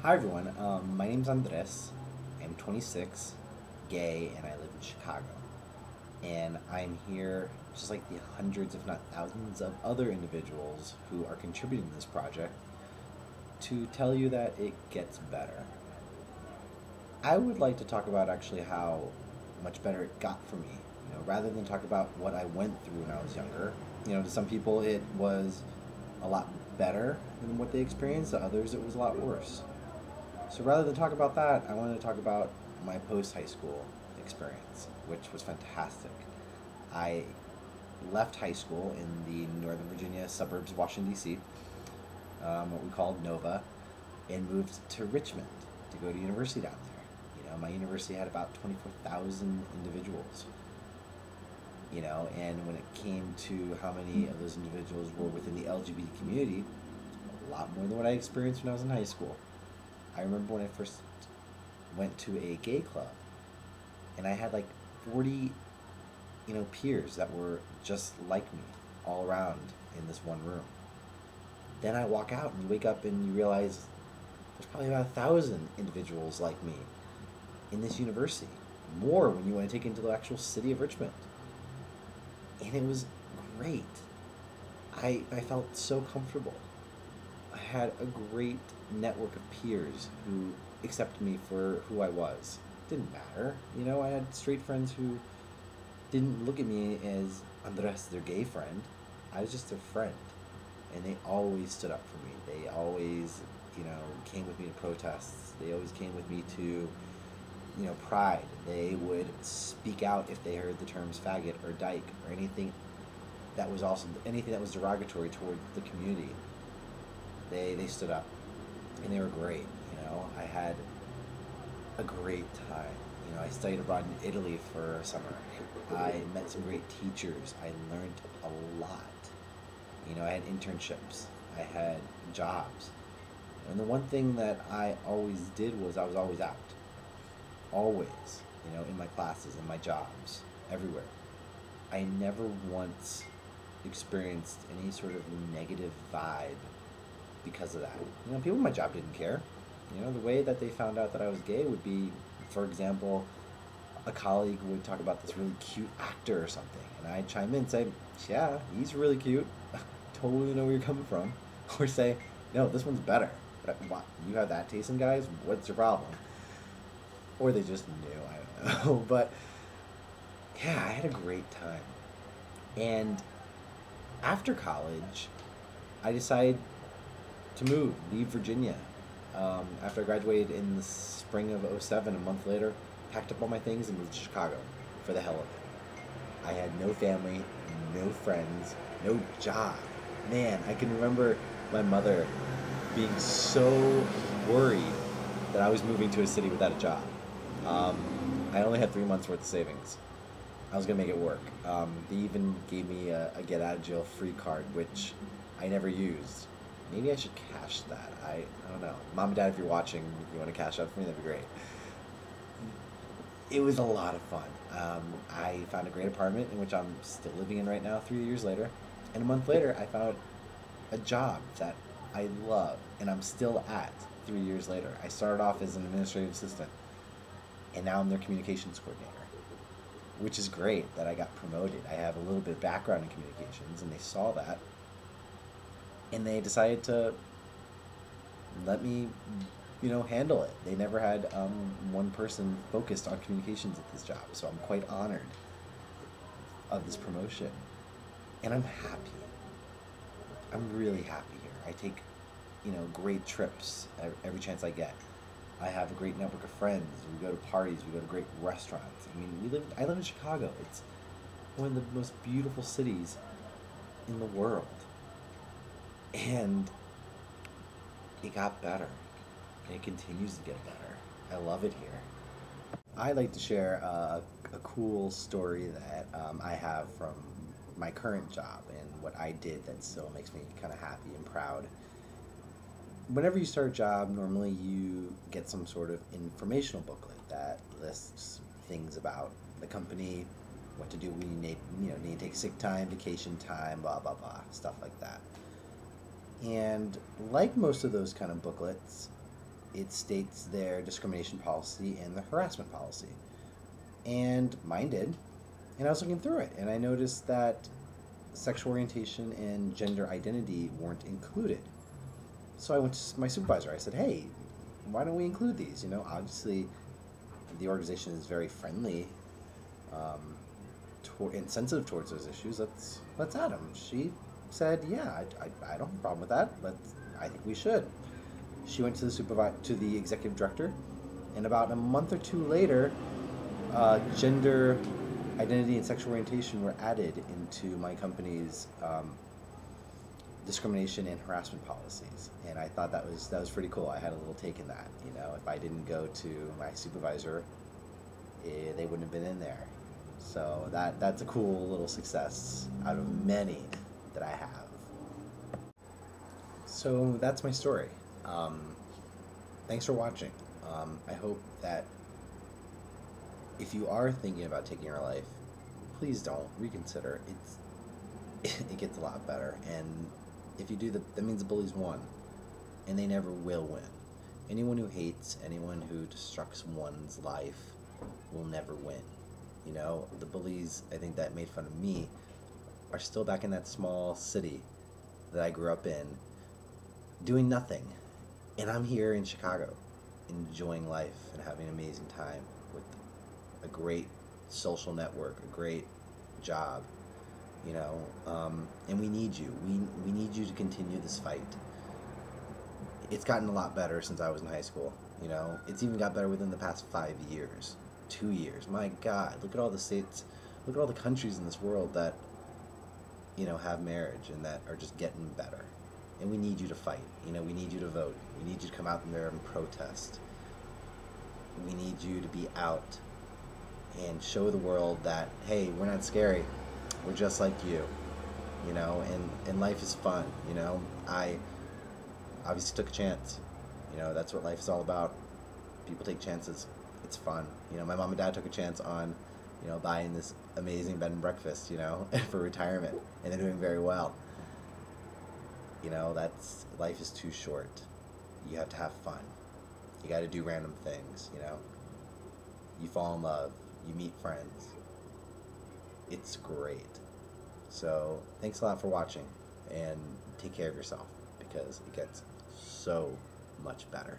Hi everyone, my name's Andres. I'm 26, gay, and I live in Chicago. And I'm here, just like the hundreds, if not thousands, of other individuals who are contributing to this project, to tell you that it gets better. I would like to talk about actually how much better it got for me. Rather than talk about what I went through when I was younger. To some people it was a lot better than what they experienced. To others, it was a lot worse. So rather than talk about that, I wanted to talk about my post high school experience, which was fantastic. I left high school in the Northern Virginia suburbs of Washington, D.C., what we called Nova, and moved to Richmond to go to university down there. My university had about 24,000 individuals. And when it came to how many of those individuals were within the LGBT community, a lot more than what I experienced when I was in high school. I remember when I first went to a gay club, and I had like 40, peers that were just like me all around in this one room. Then I walk out and you wake up and you realize there's probably about 1,000 individuals like me in this university. More when you want to take into the actual city of Richmond. And it was great. I felt so comfortable. I had a great network of peers who accepted me for who I was. Didn't matter. I had straight friends who didn't look at me as Andres, their gay friend. I was just their friend. And they always stood up for me. They always, came with me to protests. They always came with me to, pride. They would speak out if they heard the terms faggot or dyke or anything that was derogatory toward the community. They stood up, and they were great. I had a great time. I studied abroad in Italy for a summer. I met some great teachers. I learned a lot. I had internships. I had jobs. And the one thing that I always did was I was always out. Always. In my classes, in my jobs, everywhere. I never once experienced any sort of negative vibe because of that. People in my job didn't care. The way that they found out that I was gay would be, for example, a colleague would talk about this really cute actor or something, and I'd chime in and say, yeah, he's really cute. Totally know where you're coming from. Or say, no, this one's better. But what, you have that taste in guys? What's your problem? Or they just knew, I don't know. But yeah, I had a great time. And after college, I decided to leave Virginia. After I graduated in the spring of '07, a month later, packed up all my things and moved to Chicago for the hell of it. I had no family, no friends, no job. Man, I can remember my mother being so worried that I was moving to a city without a job. I only had 3 months worth of savings. I was gonna make it work. They even gave me a get out of jail free card, which I never used. Maybe I should cash that. I don't know. Mom and Dad, if you're watching, if you want to cash out for me, that'd be great. It was a lot of fun. I found a great apartment in which I'm still living in right now, 3 years later. And a month later, I found a job that I love, and I'm still at 3 years later. I started off as an administrative assistant, and now I'm their communications coordinator, which is great that I got promoted. I have a little bit of background in communications, and they saw that, and they decided to let me, handle it. They never had one person focused on communications at this job, so I'm quite honored of this promotion, and I'm happy. I'm really happy here. I take, great trips every chance I get. I have a great network of friends. We go to parties. We go to great restaurants. I live in Chicago. It's one of the most beautiful cities in the world. And it got better. And it continues to get better. I love it here. I'd like to share a cool story that I have from my current job and what I did that still makes me kind of happy and proud. Whenever you start a job, normally you get some sort of informational booklet that lists things about the company, what to do when you need to take sick time, vacation time, blah, blah, blah, stuff like that. And like most of those kind of booklets, it states their discrimination policy and the harassment policy. And mine did. And I was looking through it, and I noticed that sexual orientation and gender identity weren't included. So I went to my supervisor. I said, "Hey, why don't we include these? You know, obviously, the organization is very friendly um, and sensitive towards those issues. Let's add them." She said, "Yeah, I don't have a problem with that. I think we should." She went to the executive director, and about a month or two later, gender identity and sexual orientation were added into my company's discrimination and harassment policies, and I thought that was pretty cool. I had a little take in that. You know, if I didn't go to my supervisor, they wouldn't have been in there. So that's a cool little success out of many that I have. So that's my story. Thanks for watching. I hope that if you are thinking about taking your life, please don't reconsider. It gets a lot better, and if you do, that means the bullies won, and they never will win. Anyone who hates, anyone who destructs one's life will never win. You know, the bullies, I think, that made fun of me are still back in that small city that I grew up in, doing nothing. And I'm here in Chicago, enjoying life and having an amazing time with a great social network, a great job, you know, and we need you. We need you to continue this fight. It's gotten a lot better since I was in high school, you know. It's even got better within the past 5 years, 2 years. My God, look at all the states, look at all the countries in this world that, you know, have marriage and that are just getting better. And we need you to fight. You know, we need you to vote. We need you to come out there and protest. We need you to be out and show the world that, hey, we're not scary. We're just like you. You know, and life is fun. You know, I obviously took a chance. You know, that's what life is all about. People take chances. It's fun. You know, my mom and dad took a chance on, you know, buying this amazing bed and breakfast, you know, for retirement. And they're doing very well. You know, life is too short. You have to have fun. You got to do random things, you know. You fall in love. You meet friends. It's great. So, thanks a lot for watching, and take care of yourself, because it gets so much better.